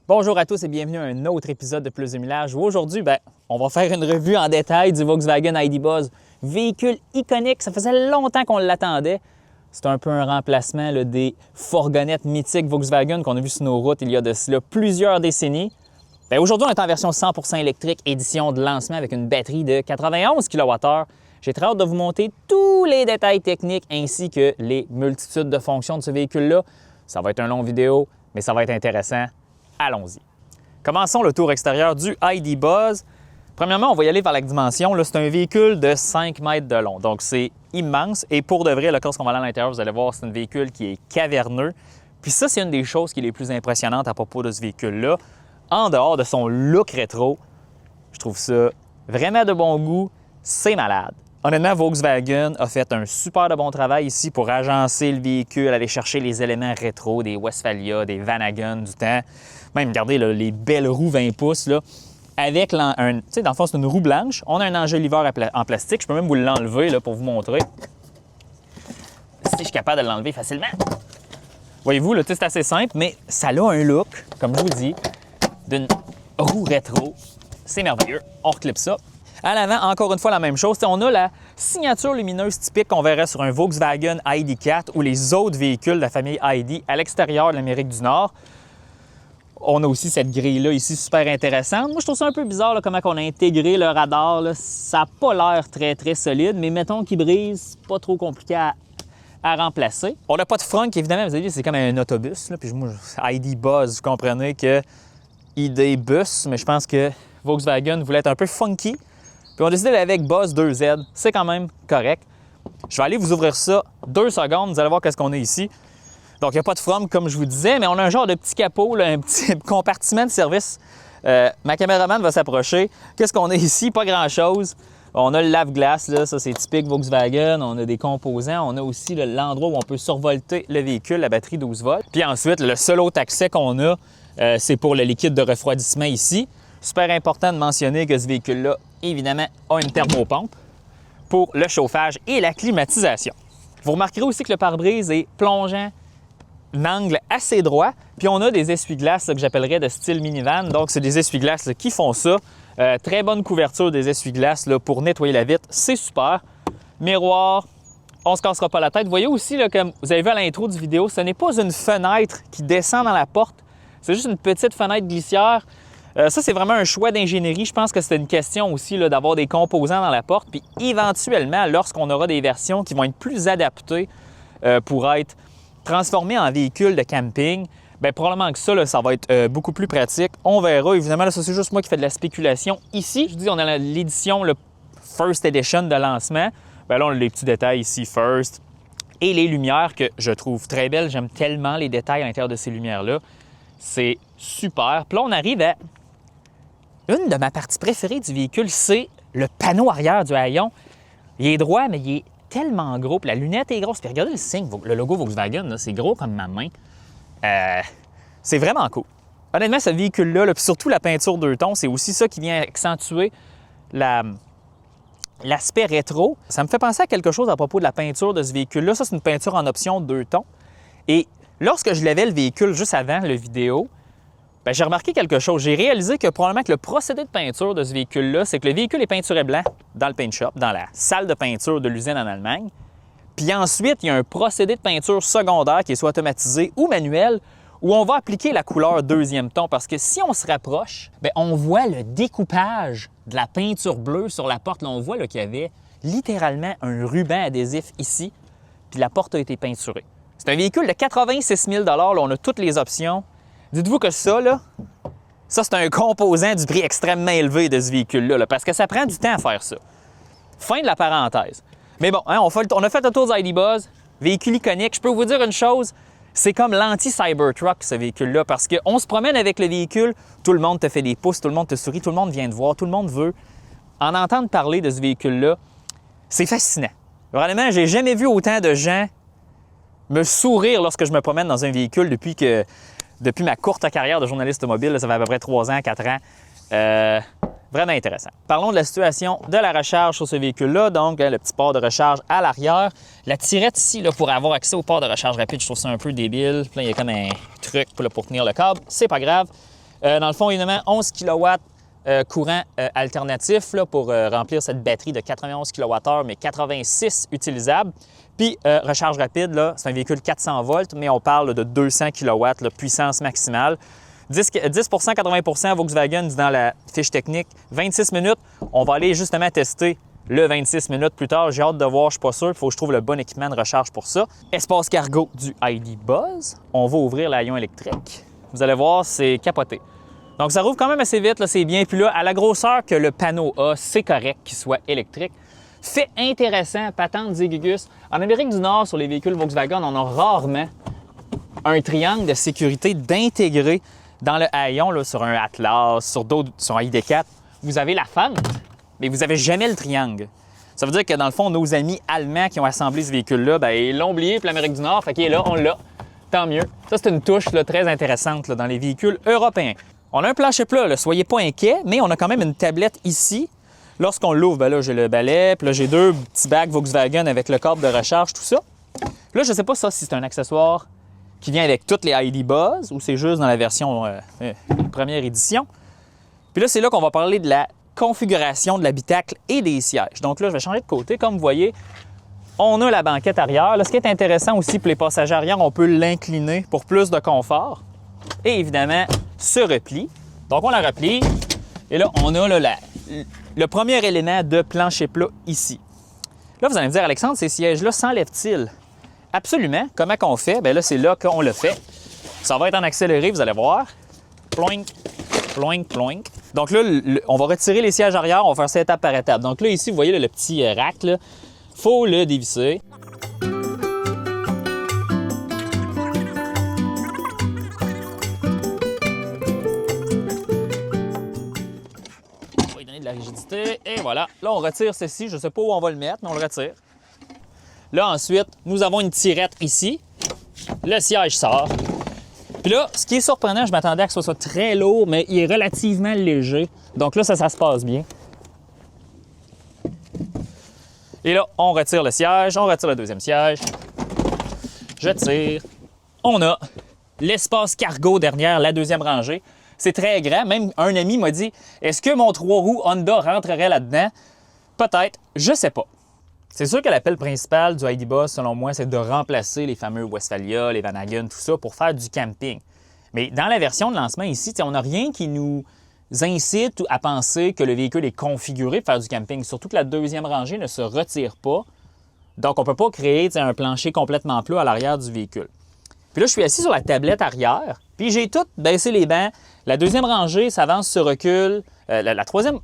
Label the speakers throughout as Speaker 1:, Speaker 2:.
Speaker 1: Bonjour à tous et bienvenue à un autre épisode de Plus de Millage où aujourd'hui, on va faire une revue en détail du Volkswagen ID Buzz. Véhicule iconique, ça faisait longtemps qu'on l'attendait. C'est un peu un remplacement des fourgonnettes mythiques Volkswagen qu'on a vu sur nos routes il y a de cela plusieurs décennies. Aujourd'hui, on est en version 100% électrique, édition de lancement avec une batterie de 91 kWh. J'ai très hâte de vous montrer tous les détails techniques ainsi que les multitudes de fonctions de ce véhicule-là. Ça va être une longue vidéo, mais ça va être intéressant. Allons-y. Commençons le tour extérieur du ID Buzz. Premièrement, on va y aller vers la dimension. C'est un véhicule de 5 mètres de long, donc c'est immense. Et pour de vrai, lorsqu'on va aller à l'intérieur, vous allez voir, c'est un véhicule qui est caverneux. Puis ça, c'est une des choses qui est les plus impressionnantes à propos de ce véhicule-là. En dehors de son look rétro, je trouve ça vraiment de bon goût. C'est malade. Honnêtement, Volkswagen a fait un super de bon travail ici pour agencer le véhicule, aller chercher les éléments rétro des Westphalia, des Vanagon du temps. Même, regardez là, les belles roues 20 pouces. Là, avec, dans le fond, c'est une roue blanche. On a un enjoliveur en plastique. Je peux même vous l'enlever là, pour vous montrer. Si je suis capable de l'enlever facilement. Voyez-vous, c'est assez simple, mais ça a un look, comme je vous dis, d'une roue rétro. C'est merveilleux. On reclippe ça. À l'avant, encore une fois, la même chose. On a la signature lumineuse typique qu'on verrait sur un Volkswagen ID4 ou les autres véhicules de la famille ID à l'extérieur de l'Amérique du Nord. On a aussi cette grille-là ici, super intéressante. Moi, je trouve ça un peu bizarre là, comment on a intégré le radar. Là. Ça n'a pas l'air très, très solide, mais mettons qu'il brise, pas trop compliqué à remplacer. On n'a pas de front qui, évidemment, vous avez vu, c'est comme un autobus. Là. Puis moi, ID Buzz, vous comprenez que ID Bus, mais je pense que Volkswagen voulait être un peu funky. Puis on a décidé d'aller avec Buzz 2Z. C'est quand même correct. Je vais aller vous ouvrir ça 2 secondes. Vous allez voir qu'est-ce qu'on a ici. Donc, il n'y a pas de from, comme je vous disais, mais on a un genre de petit capot, là, un petit compartiment de service. Ma caméraman va s'approcher. Qu'est-ce qu'on a ici? Pas grand-chose. On a le lave-glace, là, ça c'est typique Volkswagen. On a des composants. On a aussi l'endroit où on peut survolter le véhicule, la batterie 12 volts. Puis ensuite, le seul autre accès qu'on a, c'est pour le liquide de refroidissement ici. Super important de mentionner que ce véhicule-là, évidemment, a une thermopompe pour le chauffage et la climatisation. Vous remarquerez aussi que le pare-brise est plongeant, un angle assez droit, puis on a des essuie-glaces que j'appellerais de style minivan. Donc, c'est des essuie-glaces qui font ça. Très bonne couverture des essuie-glaces pour nettoyer la vitre, c'est super. Miroir, on ne se cassera pas la tête. Vous voyez aussi, là, comme vous avez vu à l'intro du vidéo, ce n'est pas une fenêtre qui descend dans la porte, c'est juste une petite fenêtre glissière. Ça, c'est vraiment un choix d'ingénierie. Je pense que c'est une question aussi d'avoir des composants dans la porte. Puis éventuellement, lorsqu'on aura des versions qui vont être plus adaptées pour être transformées en véhicules de camping, probablement que ça, ça va être beaucoup plus pratique. On verra. Évidemment, là, ça, c'est juste moi qui fais de la spéculation. Ici, je dis, on a l'édition First Edition de lancement. Là, on a les petits détails ici, First. Et les lumières que je trouve très belles. J'aime tellement les détails à l'intérieur de ces lumières-là. C'est super. Puis là, on arrive à une de ma parties préférées du véhicule, c'est le panneau arrière du haillon. Il est droit, mais il est tellement gros. Puis la lunette est grosse. Puis regardez le signe, le logo Volkswagen, c'est gros comme ma main. C'est vraiment cool. Honnêtement, ce véhicule-là, puis surtout la peinture 2 tons, c'est aussi ça qui vient accentuer l'aspect rétro. Ça me fait penser à quelque chose à propos de la peinture de ce véhicule-là. Ça, c'est une peinture en option 2 tons. Et lorsque je lavais le véhicule juste avant la vidéo, j'ai remarqué quelque chose. J'ai réalisé que probablement que le procédé de peinture de ce véhicule-là, c'est que le véhicule est peinturé blanc dans le paint shop, dans la salle de peinture de l'usine en Allemagne. Puis ensuite, il y a un procédé de peinture secondaire qui est soit automatisé ou manuel, où on va appliquer la couleur 2e ton. Parce que si on se rapproche, on voit le découpage de la peinture bleue sur la porte. Là, on voit qu'il y avait littéralement un ruban adhésif ici, puis la porte a été peinturée. C'est un véhicule de 86 000 $. Là, on a toutes les options. Dites-vous que ça, c'est un composant du prix extrêmement élevé de ce véhicule-là, parce que ça prend du temps à faire ça. Fin de la parenthèse. Mais bon, on a fait le tour d'ID Buzz, véhicule iconique. Je peux vous dire une chose, c'est comme l'anti-Cybertruck, ce véhicule-là, parce qu'on se promène avec le véhicule, tout le monde te fait des pouces, tout le monde te sourit, tout le monde vient te voir, tout le monde veut en entendre parler de ce véhicule-là. C'est fascinant. Vraiment, j'ai jamais vu autant de gens me sourire lorsque je me promène dans un véhicule depuis ma courte carrière de journaliste automobile. Ça fait à peu près 3 ans, 4 ans. Vraiment intéressant. Parlons de la situation de la recharge sur ce véhicule-là. Donc, le petit port de recharge à l'arrière. La tirette ici, pour avoir accès au port de recharge rapide, je trouve ça un peu débile. Puis là, il y a comme un truc pour tenir le câble. C'est pas grave. Dans le fond, évidemment, 11 kW courant alternatif là, pour remplir cette batterie de 91 kWh, mais 86 utilisables. Puis, recharge rapide, c'est un véhicule 400 volts, mais on parle de 200 kW, là, puissance maximale. 10 80 Volkswagen dit dans la fiche technique. 26 minutes, on va aller justement tester le 26 minutes plus tard. J'ai hâte de voir, je suis pas sûr. Il faut que je trouve le bon équipement de recharge pour ça. Espace cargo du ID Buzz. On va ouvrir l'haillon électrique. Vous allez voir, c'est capoté. Donc, ça rouvre quand même assez vite, c'est bien. Puis là, à la grosseur que le panneau a, c'est correct qu'il soit électrique. Fait intéressant, patente Zigugus. En Amérique du Nord, sur les véhicules Volkswagen, on a rarement un triangle de sécurité d'intégrer dans le haillon, là, sur un Atlas, sur un ID4. Vous avez la fente, mais vous n'avez jamais le triangle. Ça veut dire que dans le fond, nos amis allemands qui ont assemblé ce véhicule-là, bien, ils l'ont oublié pour l'Amérique du Nord, fait qu'il est là, on l'a. Tant mieux. Ça, c'est une touche là, très intéressante là, dans les véhicules européens. On a un plancher plat, là, soyez pas inquiets, mais on a quand même une tablette ici. Lorsqu'on l'ouvre, ben là, j'ai le balai, puis là, j'ai deux petits bacs Volkswagen avec le câble de recharge, tout ça. Puis là, je sais pas ça si c'est un accessoire qui vient avec toutes les ID Buzz ou c'est juste dans la version première édition. Puis là, c'est là qu'on va parler de la configuration de l'habitacle et des sièges. Donc là, je vais changer de côté. Comme vous voyez, on a la banquette arrière. Là, ce qui est intéressant aussi pour les passagers arrière, on peut l'incliner pour plus de confort. Et évidemment, ce repli. Donc, on la replie. Et là, on a là, le premier élément de plancher plat ici. Là, vous allez me dire, Alexandre, ces sièges-là s'enlèvent-ils? Absolument. Comment qu'on fait? Bien là, c'est là qu'on le fait. Ça va être en accéléré, vous allez voir. Ploink, ploink, ploink. Donc là, on va retirer les sièges arrière, on va faire ça étape par étape. Donc là, ici, vous voyez là, le petit rack, il faut le dévisser. On va lui donner de la rigidité. Et voilà. Là, on retire ceci. Je ne sais pas où on va le mettre, mais on le retire. Là, ensuite, nous avons une tirette ici. Le siège sort. Puis là, ce qui est surprenant, je m'attendais à que ce soit très lourd, mais il est relativement léger. Donc là, ça se passe bien. Et là, on retire le siège, on retire le deuxième siège. Je tire. On a l'espace cargo derrière la deuxième rangée. C'est très grand. Même un ami m'a dit, est-ce que mon 3 roues Honda rentrerait là-dedans? Peut-être, je sais pas. C'est sûr que l'appel principal du ID Buzz, selon moi, c'est de remplacer les fameux Westphalia, les Vanagon, tout ça, pour faire du camping. Mais dans la version de lancement ici, on n'a rien qui nous incite à penser que le véhicule est configuré pour faire du camping. Surtout que la deuxième rangée ne se retire pas. Donc, on ne peut pas créer un plancher complètement plat à l'arrière du véhicule. Puis là, je suis assis sur la tablette arrière, puis j'ai tout baissé les bancs. La deuxième rangée s'avance, se recule. La troisième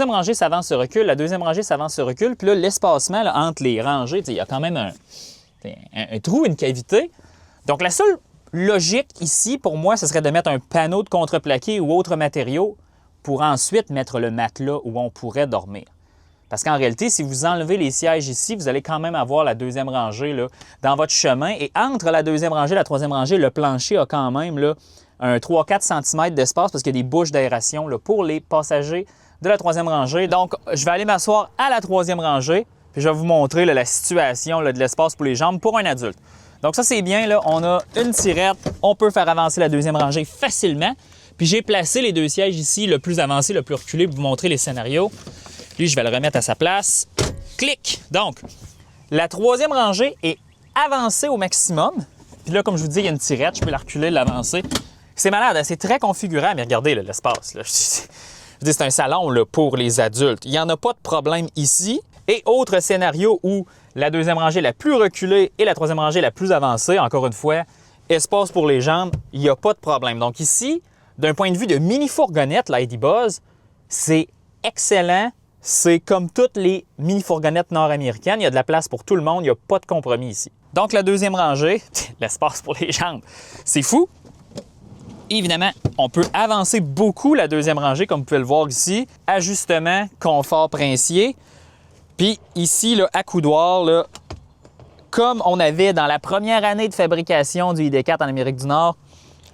Speaker 1: rangée s'avance, se recule. La deuxième rangée s'avance, se recule. Puis là, l'espacement là, entre les rangées, il y a quand même un trou, une cavité. Donc, la seule logique ici, pour moi, ce serait de mettre un panneau de contreplaqué ou autre matériau pour ensuite mettre le matelas où on pourrait dormir. Parce qu'en réalité, si vous enlevez les sièges ici, vous allez quand même avoir la deuxième rangée là, dans votre chemin. Et entre la deuxième rangée et la troisième rangée, le plancher a quand même là, un 3-4 cm d'espace parce qu'il y a des bouches d'aération pour les passagers de la troisième rangée. Donc, je vais aller m'asseoir à la troisième rangée, puis je vais vous montrer là, la situation là, de l'espace pour les jambes pour un adulte. Donc ça, c'est bien. Là, on a une tirette. On peut faire avancer la deuxième rangée facilement. Puis j'ai placé les deux sièges ici, le plus avancé, le plus reculé, pour vous montrer les scénarios. Puis je vais le remettre à sa place. Clic! Donc, la troisième rangée est avancée au maximum. Puis là, comme je vous dis, il y a une tirette. Je peux la reculer, l'avancer. C'est malade, hein? C'est très configurable. Mais regardez là, l'espace. Là. C'est un salon là, pour les adultes. Il n'y en a pas de problème ici. Et autre scénario où la deuxième rangée la plus reculée et la troisième rangée la plus avancée, encore une fois, espace pour les jambes, il n'y a pas de problème. Donc ici, d'un point de vue de mini-fourgonnette, l'ID Buzz, c'est excellent. C'est comme toutes les mini-fourgonnettes nord-américaines. Il y a de la place pour tout le monde. Il n'y a pas de compromis ici. Donc la deuxième rangée, l'espace pour les jambes, c'est fou. Évidemment, on peut avancer beaucoup la deuxième rangée, comme vous pouvez le voir ici. Ajustement, confort princier. Puis ici, là, accoudoir, là, comme on avait dans la première année de fabrication du ID4 en Amérique du Nord,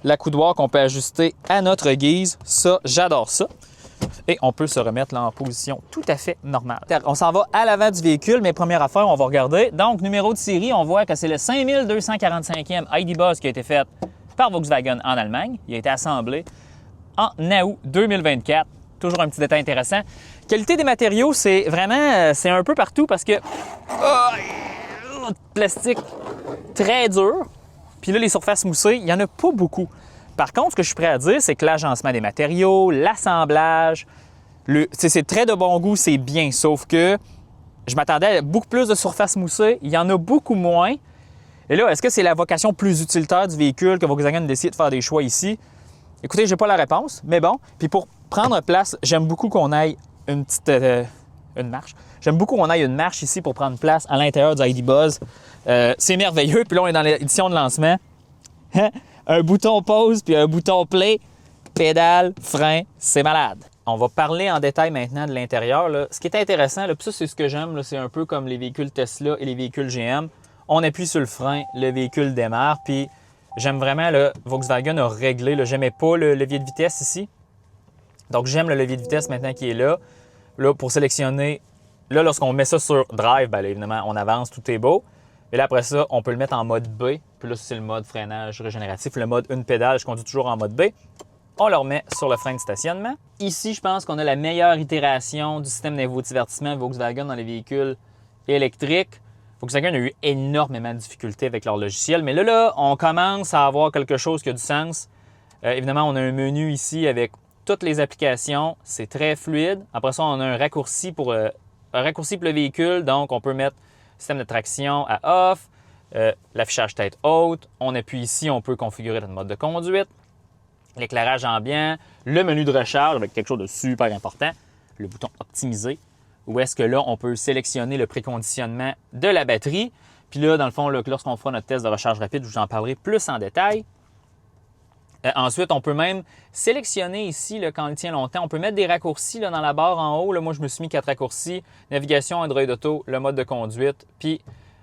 Speaker 1: l'accoudoir qu'on peut ajuster à notre guise. Ça, j'adore ça. Et on peut se remettre là en position tout à fait normale. On s'en va à l'avant du véhicule, mais première affaire, on va regarder. Donc, numéro de série, on voit que c'est le 5245e ID Buzz qui a été fait par Volkswagen en Allemagne. Il a été assemblé en août 2024. Toujours un petit détail intéressant. Qualité des matériaux, c'est vraiment, c'est un peu partout parce que plastique très dur. Puis là, les surfaces moussées, il n'y en a pas beaucoup. Par contre, ce que je suis prêt à dire, c'est que l'agencement des matériaux, l'assemblage, c'est très de bon goût, c'est bien. Sauf que je m'attendais à beaucoup plus de surfaces moussées. Il y en a beaucoup moins. Et là, est-ce que c'est la vocation plus utilitaire du véhicule que Volkswagen décide de faire des choix ici? Écoutez, j'ai pas la réponse, mais bon. Puis pour prendre place, j'aime beaucoup qu'on aille une marche. J'aime beaucoup qu'on aille une marche ici pour prendre place à l'intérieur du ID Buzz. C'est merveilleux. Puis là, on est dans l'édition de lancement. Un bouton pause puis un bouton play. Pédale, frein, c'est malade. On va parler en détail maintenant de l'intérieur. Ce qui est intéressant, puis ça, c'est ce que j'aime, c'est un peu comme les véhicules Tesla et les véhicules GM. On appuie sur le frein, le véhicule démarre, puis j'aime vraiment, Volkswagen a réglé, j'aimais pas le levier de vitesse ici. Donc, j'aime le levier de vitesse maintenant qui est là. Là, pour sélectionner, là, lorsqu'on met ça sur Drive, bien évidemment, on avance, tout est beau. Et là, après ça, on peut le mettre en mode B. Puis là, c'est le mode freinage régénératif. Le mode une pédale, je conduis toujours en mode B. On le remet sur le frein de stationnement. Ici, je pense qu'on a la meilleure itération du système d'infodivertissement Volkswagen dans les véhicules électriques. Volkswagen a eu énormément de difficultés avec leur logiciel. Mais là, on commence à avoir quelque chose qui a du sens. Évidemment, on a un menu ici avec toutes les applications. C'est très fluide. Après ça, on a un raccourci pour le véhicule. Donc, on peut mettre système de traction à off, l'affichage tête haute. On appuie ici, on peut configurer notre mode de conduite, l'éclairage ambiant, le menu de recharge avec quelque chose de super important, le bouton optimiser, où est-ce que là, on peut sélectionner le préconditionnement de la batterie. Puis là, dans le fond, lorsqu'on fera notre test de recharge rapide, je vous en parlerai plus en détail. Ensuite, on peut même sélectionner ici, quand il tient longtemps, on peut mettre des raccourcis dans la barre en haut. Là, moi, je me suis mis 4 raccourcis. Navigation, Android Auto, le mode de conduite, puis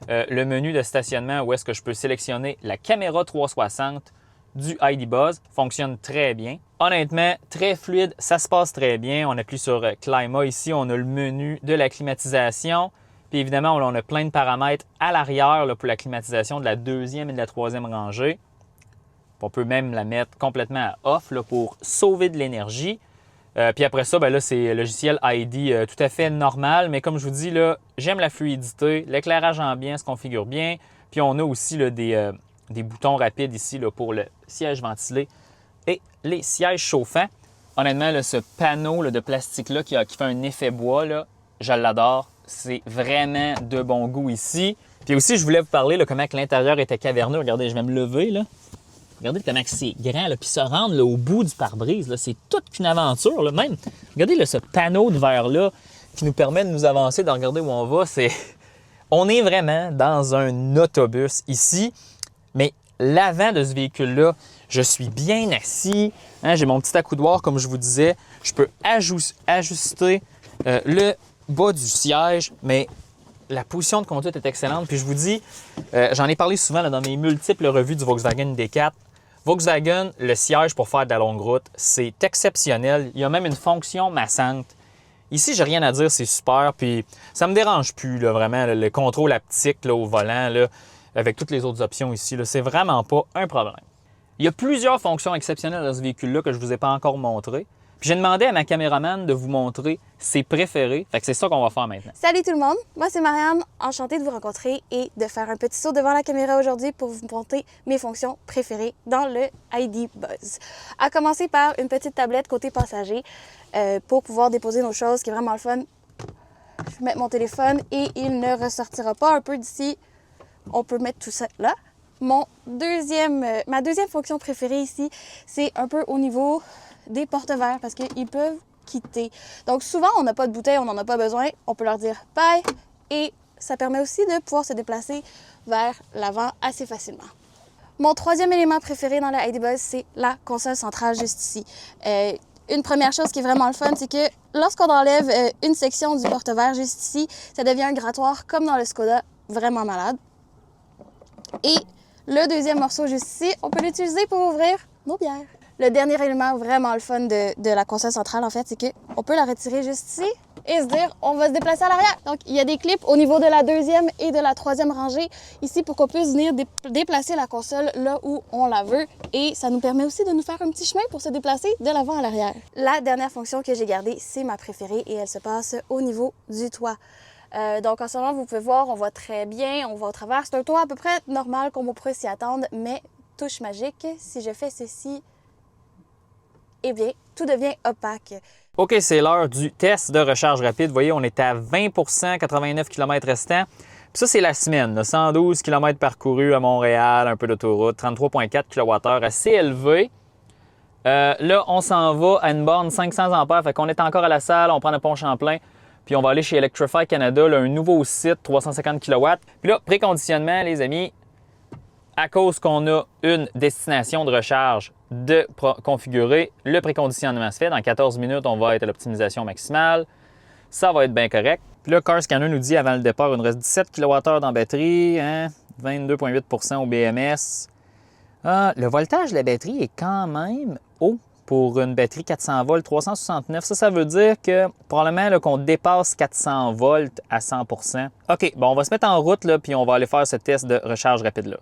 Speaker 1: le menu de stationnement où est-ce que je peux sélectionner la caméra 360 du ID Buzz. Fonctionne très bien. Honnêtement, très fluide, ça se passe très bien. On appuie sur Climat ici, on a le menu de la climatisation. Puis évidemment, on a plein de paramètres à l'arrière pour la climatisation de la deuxième et de la troisième rangée. On peut même la mettre complètement à off pour sauver de l'énergie. Puis après ça, là, c'est le logiciel ID tout à fait normal. Mais comme je vous dis, j'aime la fluidité. L'éclairage ambiant se configure bien. Puis on a aussi des boutons rapides ici pour le siège ventilé et les sièges chauffants. Honnêtement, ce panneau de plastique-là qui fait un effet bois, je l'adore. C'est vraiment de bon goût ici. Puis aussi, je voulais vous parler comment l'intérieur était caverneux. Regardez, je vais me lever. Regardez comment c'est grand, puis se rendre au bout du pare-brise, c'est toute une aventure. Même, regardez ce panneau de verre-là qui nous permet de nous avancer, de regarder où on va. On est vraiment dans un autobus ici, mais l'avant de ce véhicule-là, je suis bien assis. J'ai mon petit accoudoir, comme je vous disais. Je peux ajuster le bas du siège, mais la position de conduite est excellente. Puis je vous dis, j'en ai parlé souvent dans mes multiples revues du Volkswagen ID4. Volkswagen, le siège pour faire de la longue route, c'est exceptionnel. Il y a même une fonction massante. Ici, j'ai rien à dire, c'est super. Puis ça me dérange plus, vraiment, le contrôle haptique au volant, avec toutes les autres options ici. C'est vraiment pas un problème. Il y a plusieurs fonctions exceptionnelles dans ce véhicule-là que je ne vous ai pas encore montré. Puis j'ai demandé à ma caméraman de vous montrer ses préférés. Fait que c'est ça qu'on va faire maintenant.
Speaker 2: Salut tout le monde, moi c'est Marianne, enchantée de vous rencontrer et de faire un petit saut devant la caméra aujourd'hui pour vous montrer mes fonctions préférées dans le ID Buzz. À commencer par une petite tablette côté passager pour pouvoir déposer nos choses, qui est vraiment le fun. Je vais mettre mon téléphone et il ne ressortira pas un peu d'ici. On peut mettre tout ça là. Ma deuxième fonction préférée ici, c'est un peu au niveau des porte-verres parce qu'ils peuvent quitter. Donc souvent, on n'a pas de bouteille, on n'en a pas besoin. On peut leur dire bye et ça permet aussi de pouvoir se déplacer vers l'avant assez facilement. Mon troisième élément préféré dans la ID Buzz, c'est la console centrale juste ici. Une première chose qui est vraiment le fun, c'est que lorsqu'on enlève une section du porte-verre juste ici, ça devient un grattoir comme dans le Skoda, vraiment malade. Et le deuxième morceau juste ici, on peut l'utiliser pour ouvrir nos bières. Le dernier élément vraiment le fun de la console centrale, en fait, c'est qu'on peut la retirer juste ici et se dire on va se déplacer à l'arrière. Donc, il y a des clips au niveau de la deuxième et de la troisième rangée ici pour qu'on puisse venir déplacer la console là où on la veut. Et ça nous permet aussi de nous faire un petit chemin pour se déplacer de l'avant à l'arrière. La dernière fonction que j'ai gardée, c'est ma préférée et elle se passe au niveau du toit. Donc, en ce moment, vous pouvez voir, on voit très bien, on voit au travers. C'est un toit à peu près normal comme on pourrait s'y attendre, mais touche magique, si je fais ceci, eh bien, tout devient opaque.
Speaker 1: OK, c'est l'heure du test de recharge rapide. Vous voyez, on est à 20 89 km restants. Puis ça, c'est la semaine. Là, 112 km parcourus à Montréal, un peu d'autoroute, 33,4 kWh, assez élevé. Là, on s'en va à une borne 500 ampères. Fait qu'on est encore à la salle, on prend le pont Champlain, puis on va aller chez Electrify Canada, là, un nouveau site, 350 kW. Puis là, préconditionnement, les amis, à cause qu'on a une destination de recharge de configurer, le préconditionnement se fait. Dans 14 minutes, on va être à l'optimisation maximale. Ça va être bien correct. Puis là, Car Scanner nous dit avant le départ, il nous reste 17 kWh dans la batterie, hein? 22,8 au BMS. Ah, le voltage de la batterie est quand même haut pour une batterie 400 volts, 369. Ça veut dire que probablement qu'on dépasse 400 volts à 100 %. OK, bon, on va se mettre en route, là, puis on va aller faire ce test de recharge rapide-là.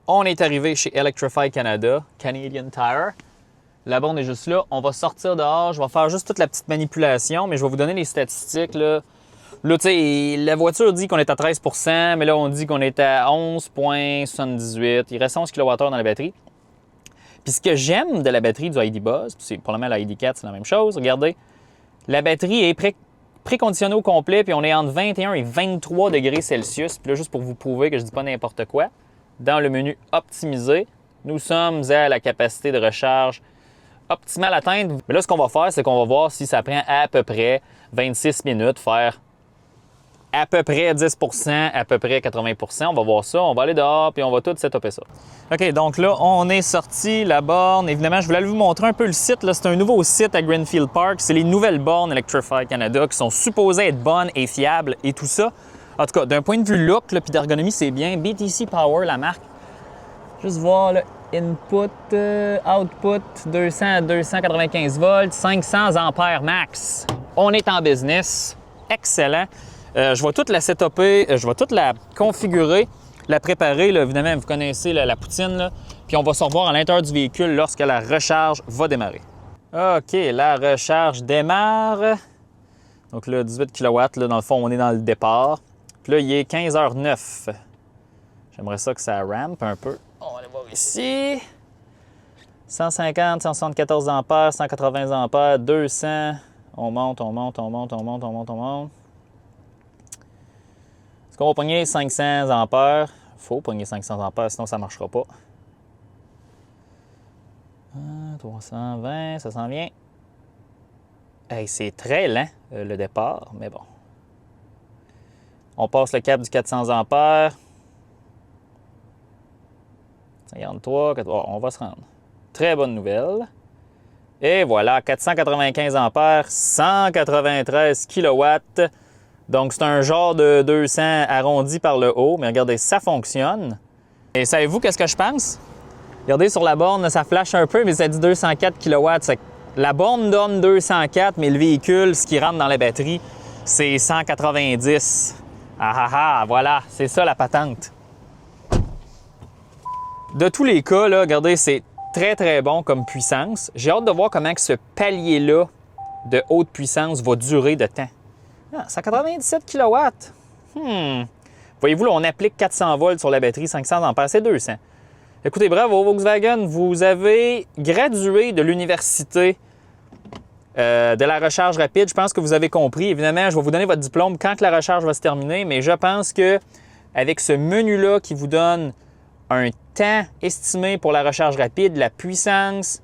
Speaker 1: On est arrivé chez Electrify Canada, Canadian Tire. La borne est juste là. On va sortir dehors. Je vais faire juste toute la petite manipulation, mais je vais vous donner les statistiques. Là, tu sais, la voiture dit qu'on est à 13 %, mais là, on dit qu'on est à 11,78. Il reste 11 kWh dans la batterie. Puis ce que j'aime de la batterie du ID Buzz, puis c'est probablement la ID4, c'est la même chose. Regardez, la batterie est préconditionnée au complet, puis on est entre 21 et 23 degrés Celsius. Puis là, juste pour vous prouver que je ne dis pas n'importe quoi, dans le menu optimisé, nous sommes à la capacité de recharge optimale à atteindre. Mais là, ce qu'on va faire, c'est qu'on va voir si ça prend à peu près 26 minutes, faire à peu près 10 %, à peu près 80 %. On va voir ça. On va aller dehors, puis on va tout setuper ça. OK, donc là, on est sorti la borne. Évidemment, je voulais vous montrer un peu le site. Là, c'est un nouveau site à Greenfield Park. C'est les nouvelles bornes Electrify Canada qui sont supposées être bonnes et fiables et tout ça. En tout cas, d'un point de vue look puis d'ergonomie, c'est bien. BTC Power, la marque. Juste voir le input, output, 200 à 295 volts, 500 ampères max. On est en business. Excellent. Je vais toute la setuper, je vais toute la configurer, la préparer. Là, évidemment, vous connaissez la poutine. Là, puis on va se revoir à l'intérieur du véhicule lorsque la recharge va démarrer. OK, la recharge démarre. Donc là, 18 kW, là, dans le fond, on est dans le départ. Puis là, il est 15h09. J'aimerais ça que ça rampe un peu. On va aller voir ici. 150, 174 ampères, 180 ampères, 200. On monte, on monte, on monte, on monte, on monte, on monte. Est-ce qu'on va pogner 500 ampères? Il faut pogner 500 ampères, sinon ça ne marchera pas. 320, ça s'en vient. Hey, c'est très lent, le départ, mais bon. On passe le cap du 400 ampères. 53, on va se rendre. Très bonne nouvelle. Et voilà, 495 ampères, 193 kW. Donc, c'est un genre de 200 arrondi par le haut. Mais regardez, ça fonctionne. Et savez-vous qu'est-ce que je pense? Regardez, sur la borne, ça flash un peu, mais ça dit 204 kW. La borne donne 204, mais le véhicule, ce qui rentre dans la batterie, c'est 190. Voilà, c'est ça la patente. De tous les cas, là, regardez, c'est très, très bon comme puissance. J'ai hâte de voir comment que ce palier-là de haute puissance va durer de temps. 197 kW. Voyez-vous, là, on applique 400 volts sur la batterie, 500 ampères, c'est 200. Écoutez, bravo Volkswagen, vous avez gradué de l'université de la recharge rapide. Je pense que vous avez compris. Évidemment, je vais vous donner votre diplôme quand la recharge va se terminer, mais je pense qu'avec ce menu-là qui vous donne un temps estimé pour la recharge rapide, la puissance,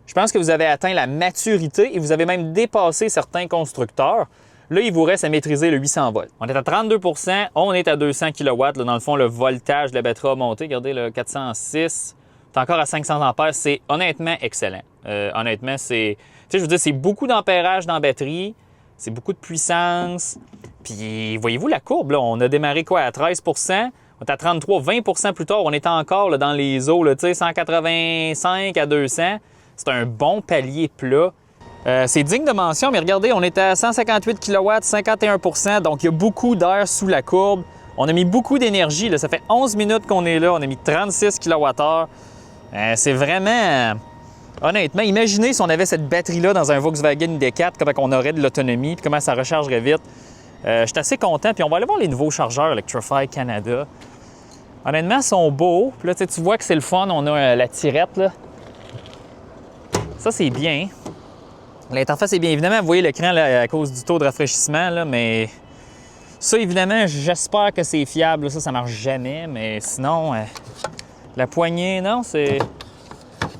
Speaker 1: je pense que vous avez atteint la maturité et vous avez même dépassé certains constructeurs. Là, il vous reste à maîtriser le 800 volts. On est à 32 %, on est à 200 kW. Là, dans le fond, le voltage de la batterie a monté. Regardez, le 406, c'est encore à 500 ampères. C'est honnêtement excellent. Honnêtement, c'est... Tu sais, je veux dire, c'est beaucoup d'ampérage dans la batterie, c'est beaucoup de puissance. Puis, voyez-vous la courbe, là? On a démarré quoi, à 13 %? On est à 33, 20 % plus tard. On est encore là, dans les eaux, là, tu sais, 185 à 200. C'est un bon palier plat. C'est digne de mention, mais regardez, on était à 158 kW, 51 %, donc il y a beaucoup d'air sous la courbe. On a mis beaucoup d'énergie, ça fait 11 minutes qu'on est là, on a mis 36 kWh. C'est vraiment... Honnêtement, imaginez si on avait cette batterie-là dans un Volkswagen ID4, comment on aurait de l'autonomie, puis comment ça rechargerait vite. Je suis assez content, puis on va aller voir les nouveaux chargeurs Electrify Canada. Honnêtement, ils sont beaux. Puis là, tu vois que c'est le fun, on a la tirette, là. Ça, c'est bien. L'interface est bien. Évidemment, vous voyez l'écran là, à cause du taux de rafraîchissement, là, mais ça, évidemment, j'espère que c'est fiable. Ça marche jamais, mais sinon, la poignée, non, c'est...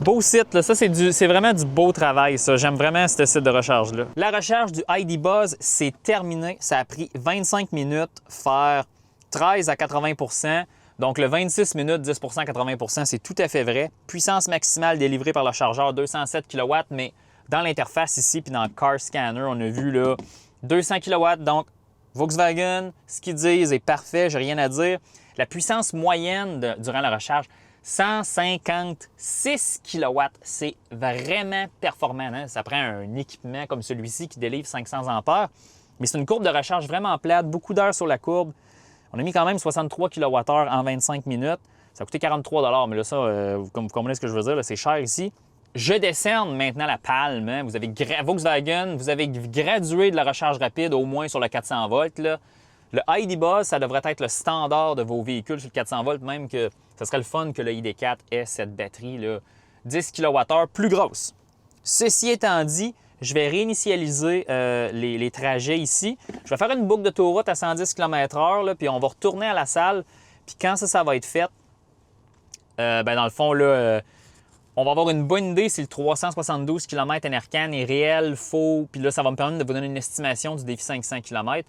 Speaker 1: Beau site, là. Ça, c'est vraiment du beau travail, ça. J'aime vraiment ce site de recharge-là. La recharge du ID Buzz, c'est terminé. Ça a pris 25 minutes, faire 13 à 80 %. Donc, le 26 minutes, 10 80 %, c'est tout à fait vrai. Puissance maximale délivrée par le chargeur, 207 kW, mais dans l'interface ici, puis dans le Car Scanner, on a vu là 200 kW. Donc, Volkswagen, ce qu'ils disent est parfait, j'ai rien à dire. La puissance moyenne durant la recharge, 156 kW. C'est vraiment performant. Hein? Ça prend un équipement comme celui-ci qui délivre 500 A. Mais c'est une courbe de recharge vraiment plate, beaucoup d'heures sur la courbe. On a mis quand même 63 kWh en 25 minutes. Ça a coûté 43 $, mais là, ça, vous comprenez ce que je veux dire, c'est cher ici. Je décerne maintenant la palme. Hein? Vous avez Volkswagen, vous avez gradué de la recharge rapide au moins sur le 400 volts. Là. Le ID Buzz, ça devrait être le standard de vos véhicules sur le 400 volts, même que ce serait le fun que le ID4 ait cette batterie là, 10 kWh plus grosse. Ceci étant dit, je vais réinitialiser les trajets ici. Je vais faire une boucle d'autoroute à 110 km/h, puis on va retourner à la salle. Puis quand ça va être fait, dans le fond, là, on va avoir une bonne idée si le 372 km NRCan est réel, faux. Puis là, ça va me permettre de vous donner une estimation du défi 500 km.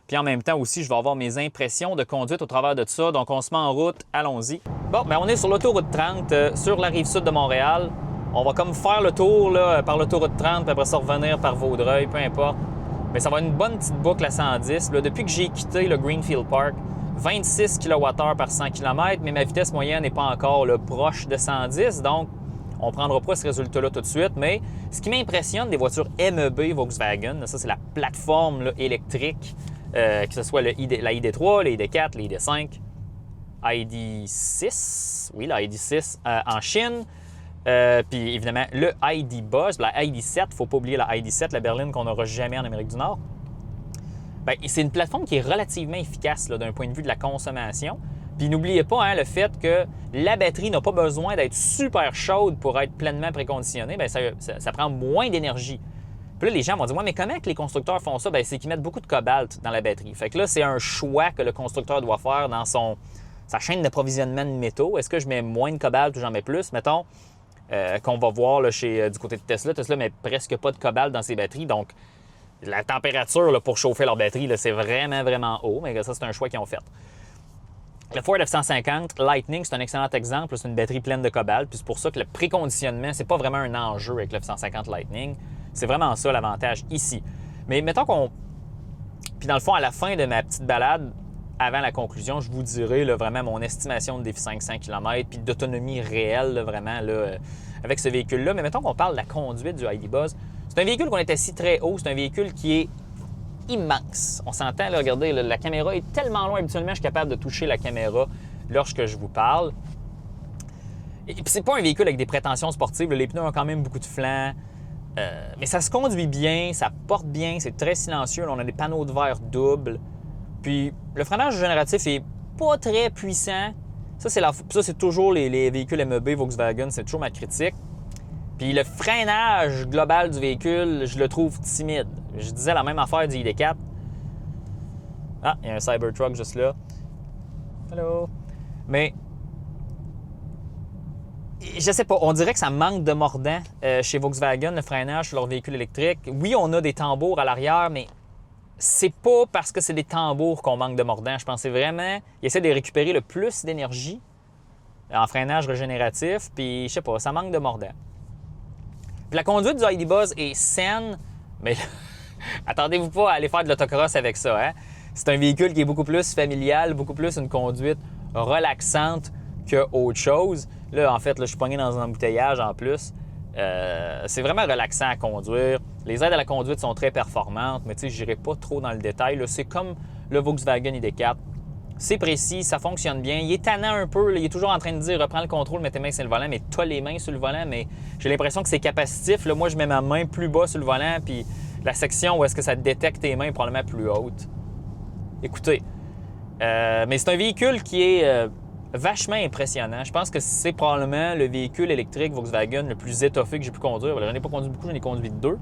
Speaker 1: Puis en même temps aussi, je vais avoir mes impressions de conduite au travers de tout ça. Donc, on se met en route. Allons-y. Bon, on est sur l'autoroute 30, sur la rive sud de Montréal. On va comme faire le tour là, par l'autoroute 30, puis après ça revenir par Vaudreuil, peu importe. Mais ça va être une bonne petite boucle à 110. Là, depuis que j'ai quitté le Greenfield Park, 26 kWh par 100 km, mais ma vitesse moyenne n'est pas encore là, proche de 110. Donc, on ne prendra pas ce résultat-là tout de suite. Mais ce qui m'impressionne des voitures MEB Volkswagen, là, ça c'est la plateforme là, électrique, que ce soit la ID3, la ID4, la ID5, ID6, oui, la ID6 en Chine. Puis évidemment, le ID Buzz, la ID7, il ne faut pas oublier la ID7, la berline qu'on n'aura jamais en Amérique du Nord. Bien, c'est une plateforme qui est relativement efficace là, d'un point de vue de la consommation. Puis n'oubliez pas hein, le fait que la batterie n'a pas besoin d'être super chaude pour être pleinement préconditionnée. Bien, ça prend moins d'énergie. Puis là, les gens vont dire « Ouais, mais comment que les constructeurs font ça? » Bien, c'est qu'ils mettent beaucoup de cobalt dans la batterie. Fait que là, c'est un choix que le constructeur doit faire dans sa chaîne d'approvisionnement de métaux. Est-ce que je mets moins de cobalt ou j'en mets plus? Mettons qu'on va voir là, du côté de Tesla. Tesla met presque pas de cobalt dans ses batteries. Donc, la température là, pour chauffer leur batterie, là, c'est vraiment, vraiment haut. Mais ça, c'est un choix qu'ils ont fait. Le Ford F-150 Lightning, c'est un excellent exemple. C'est une batterie pleine de cobalt. Puis c'est pour ça que le préconditionnement, c'est pas vraiment un enjeu avec le F-150 Lightning. C'est vraiment ça l'avantage ici. Mais mettons qu'on... Puis dans le fond, à la fin de ma petite balade, avant la conclusion, je vous dirai là, vraiment mon estimation de défi 500 km puis d'autonomie réelle là, vraiment là, avec ce véhicule-là. Mais mettons qu'on parle de la conduite du ID Buzz. C'est un véhicule qu'on est assis très haut. C'est un véhicule qui est immense. On s'entend, là, regardez, là, la caméra est tellement loin. Habituellement, je suis capable de toucher la caméra lorsque je vous parle. Et puis, c'est pas un véhicule avec des prétentions sportives. Là, les pneus ont quand même beaucoup de flancs. Mais ça se conduit bien, ça porte bien, c'est très silencieux. Là, on a des panneaux de verre doubles. Puis, le freinage génératif est pas très puissant. Ça, c'est toujours les véhicules MEB Volkswagen, c'est toujours ma critique. Puis le freinage global du véhicule, je le trouve timide. Je disais la même affaire du ID4. Ah, il y a un Cybertruck juste là. Hello! Mais, je sais pas, on dirait que ça manque de mordant chez Volkswagen, le freinage sur leur véhicule électrique. Oui, on a des tambours à l'arrière, mais c'est pas parce que c'est des tambours qu'on manque de mordant. Je pensais vraiment, ils essaient de récupérer le plus d'énergie en freinage régénératif, puis je sais pas, ça manque de mordant. Puis la conduite du ID Buzz est saine, mais attendez-vous pas à aller faire de l'autocross avec ça. Hein? C'est un véhicule qui est beaucoup plus familial, beaucoup plus une conduite relaxante qu'autre chose. Là, en fait, là, je suis pogné dans un embouteillage en plus. C'est vraiment relaxant à conduire. Les aides à la conduite sont très performantes, mais tu sais, je n'irai pas trop dans le détail. C'est comme le Volkswagen ID4. C'est précis, ça fonctionne bien. Il est tannant un peu. Là. Il est toujours en train de dire « Reprends le contrôle, mets tes mains sur le volant », mais tu as les mains sur le volant, mais j'ai l'impression que c'est capacitif. Là, moi, je mets ma main plus bas sur le volant, puis la section où est-ce que ça détecte tes mains est probablement plus haute. Écoutez, mais c'est un véhicule qui est vachement impressionnant. Je pense que c'est probablement le véhicule électrique Volkswagen le plus étoffé que j'ai pu conduire. J'en ai pas conduit beaucoup, j'en ai conduit 2.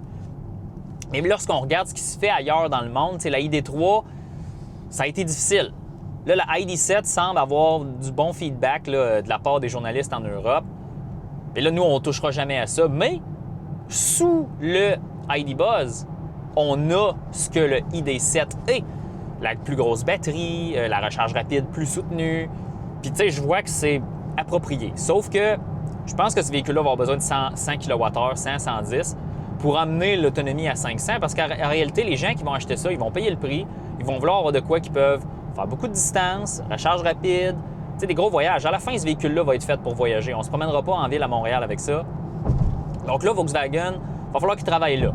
Speaker 1: Mais lorsqu'on regarde ce qui se fait ailleurs dans le monde, la ID3, ça a été difficile. Là, la ID7 semble avoir du bon feedback là, de la part des journalistes en Europe. Et là, nous, on ne touchera jamais à ça. Mais sous le ID Buzz, on a ce que le ID7 est. La plus grosse batterie, la recharge rapide plus soutenue. Puis, tu sais, je vois que c'est approprié. Sauf que je pense que ce véhicule-là va avoir besoin de 100 kWh, 100, 110 pour amener l'autonomie à 500. Parce qu'en réalité, les gens qui vont acheter ça, ils vont payer le prix. Ils vont vouloir avoir de quoi qu'ils peuvent faire beaucoup de distance, recharge rapide, tu sais, des gros voyages. À la fin, ce véhicule-là va être fait pour voyager. On ne se promènera pas en ville à Montréal avec ça. Donc là, Volkswagen, il va falloir qu'il travaille là.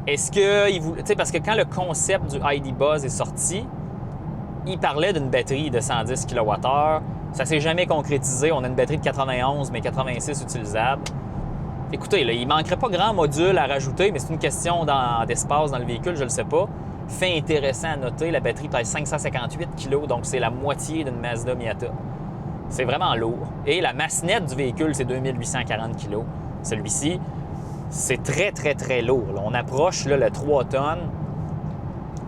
Speaker 1: Est-ce qu'il voulait... Tu sais, parce que quand le concept du ID Buzz est sorti, il parlait d'une batterie de 110 kWh. Ça ne s'est jamais concrétisé. On a une batterie de 91, mais 86 utilisable. Écoutez, là, il ne manquerait pas grand module à rajouter, mais c'est une question d'espace dans le véhicule, je ne le sais pas. Fait intéressant à noter, la batterie pèse 558 kg, donc c'est la moitié d'une Mazda Miata. C'est vraiment lourd. Et la masse nette du véhicule, c'est 2840 kg. Celui-ci, c'est très, très, très lourd. Là, on approche là, le 3 tonnes.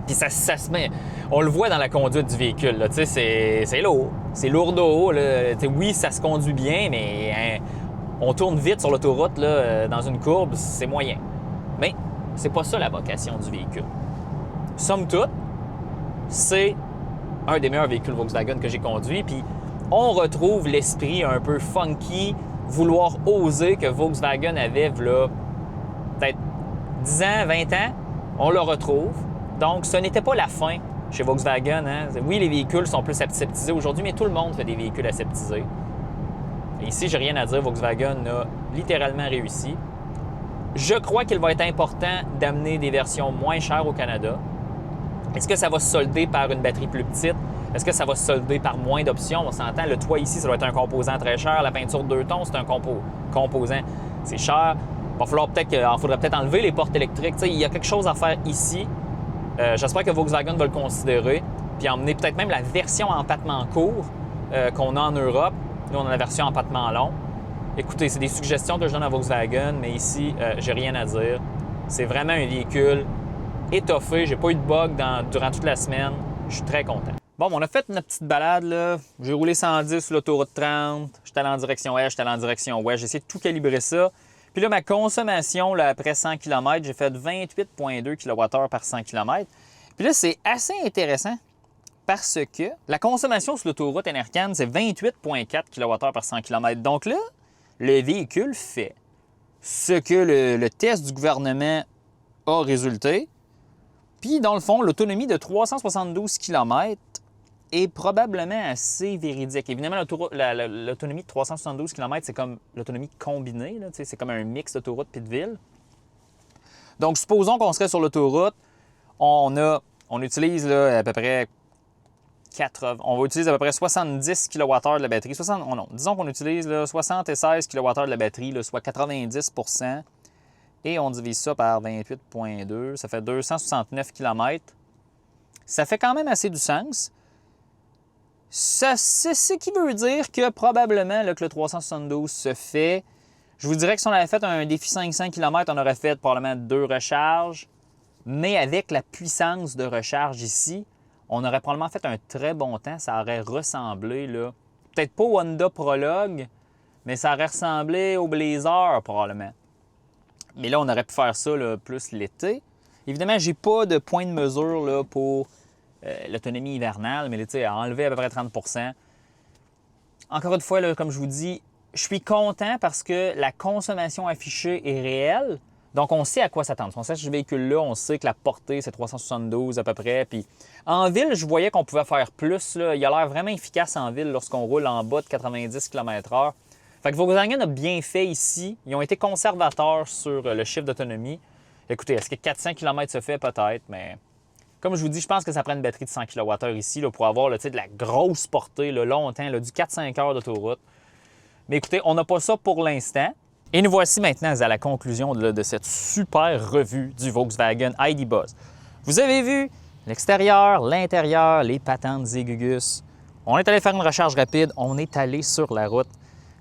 Speaker 1: Puis ça se met... On le voit dans la conduite du véhicule. Là, c'est lourd. C'est lourdeau. Là. Oui, ça se conduit bien, mais hein, on tourne vite sur l'autoroute là, dans une courbe, c'est moyen. Mais c'est pas ça la vocation du véhicule. Somme toute, c'est un des meilleurs véhicules Volkswagen que j'ai conduit. Puis on retrouve l'esprit un peu funky, vouloir oser que Volkswagen avait là, peut-être 10 ans, 20 ans. On le retrouve. Donc, ce n'était pas la fin chez Volkswagen. Hein? Oui, les véhicules sont plus aseptisés aujourd'hui, mais tout le monde fait des véhicules aseptisés. Et ici, j'ai rien à dire. Volkswagen a littéralement réussi. Je crois qu'il va être important d'amener des versions moins chères au Canada. Est-ce que ça va se solder par une batterie plus petite? Est-ce que ça va se solder par moins d'options? On s'entend, le toit ici, ça doit être un composant très cher. La peinture 2 tons, c'est un composant. C'est cher. Il faudrait peut-être enlever les portes électriques. T'sais, il y a quelque chose à faire ici. J'espère que Volkswagen va le considérer. Puis emmener peut-être même la version en empattement court qu'on a en Europe. Nous, on a la version en empattement long. Écoutez, c'est des suggestions que je donne à Volkswagen, mais ici, j'ai rien à dire. C'est vraiment un véhicule étoffé. J'ai pas eu de bug durant toute la semaine. Je suis très content. Bon, on a fait notre petite balade, là. J'ai roulé 110 sur l'autoroute 30. J'étais allé en direction est, j'étais allé en direction ouest. J'ai essayé de tout calibrer ça. Puis là, ma consommation, là, après 100 km, j'ai fait 28,2 kWh par 100 km. Puis là, c'est assez intéressant parce que la consommation sur l'autoroute NRCan, c'est 28,4 kWh par 100 km. Donc là, le véhicule fait ce que le test du gouvernement a résulté. Puis, dans le fond, l'autonomie de 372 km est probablement assez véridique. Évidemment, l'autonomie de 372 km, c'est comme l'autonomie combinée. Là, c'est comme un mix d'autoroute et de ville. Donc, supposons qu'on serait sur l'autoroute. On utilise là, à peu près 80... On va utiliser à peu près 70 kWh de la batterie. Disons qu'on utilise là, 76 kWh de la batterie, là, soit 90 %. Et on divise ça par 28,2, ça fait 269 km. Ça fait quand même assez du sens. C'est ce qui veut dire que probablement là, que le 372 se fait. Je vous dirais que si on avait fait un défi 500 km, on aurait fait probablement 2 recharges. Mais avec la puissance de recharge ici, on aurait probablement fait un très bon temps. Ça aurait ressemblé, là, peut-être pas au Honda Prologue, mais ça aurait ressemblé au Blazer probablement. Mais là, on aurait pu faire ça là, plus l'été. Évidemment, j'ai pas de point de mesure là, pour l'autonomie hivernale, mais à enlever à peu près 30 %. Encore une fois, là, comme je vous dis, je suis content parce que la consommation affichée est réelle. Donc, on sait à quoi s'attendre. Si on sait ce véhicule-là, on sait que la portée, c'est 372 à peu près. Puis, en ville, je voyais qu'on pouvait faire plus. Là. Il a l'air vraiment efficace en ville lorsqu'on roule en bas de 90 km/h. Fait que Volkswagen a bien fait ici. Ils ont été conservateurs sur le chiffre d'autonomie. Écoutez, est-ce que 400 km se fait? Peut-être, mais comme je vous dis, je pense que ça prend une batterie de 100 kWh ici là, pour avoir là, de la grosse portée, là, longtemps, là, du 4-5 heures d'autoroute. Mais écoutez, on n'a pas ça pour l'instant. Et nous voici maintenant à la conclusion de cette super revue du Volkswagen ID Buzz. Vous avez vu l'extérieur, l'intérieur, les patentes et gugus. On est allé faire une recharge rapide, on est allé sur la route.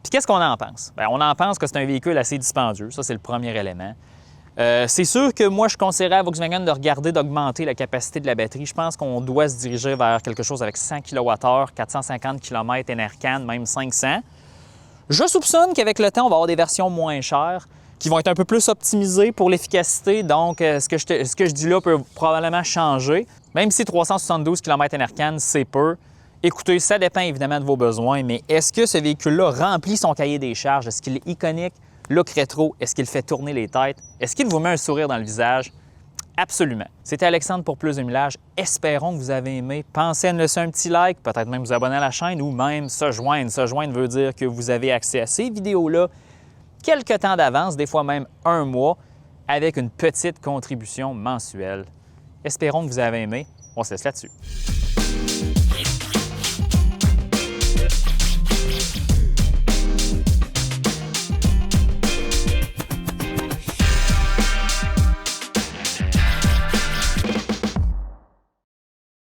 Speaker 1: Puis qu'est-ce qu'on en pense? Bien, on en pense que c'est un véhicule assez dispendieux, ça c'est le premier élément. C'est sûr que moi je conseillerais à Volkswagen de regarder d'augmenter la capacité de la batterie. Je pense qu'on doit se diriger vers quelque chose avec 100 kWh, 450 km NRCan, même 500. Je soupçonne qu'avec le temps, on va avoir des versions moins chères qui vont être un peu plus optimisées pour l'efficacité. Donc, ce que je dis là peut probablement changer. Même si 372 km NRCan, c'est peu. Écoutez, ça dépend évidemment de vos besoins, mais est-ce que ce véhicule-là remplit son cahier des charges? Est-ce qu'il est iconique, look rétro? Est-ce qu'il fait tourner les têtes? Est-ce qu'il vous met un sourire dans le visage? Absolument. C'était Alexandre pour Plus de Millage. Espérons que vous avez aimé. Pensez à nous laisser un petit like, peut-être même vous abonner à la chaîne ou même se joindre. Se joindre veut dire que vous avez accès à ces vidéos-là quelques temps d'avance, des fois même un mois, avec une petite contribution mensuelle. Espérons que vous avez aimé. On se laisse là-dessus.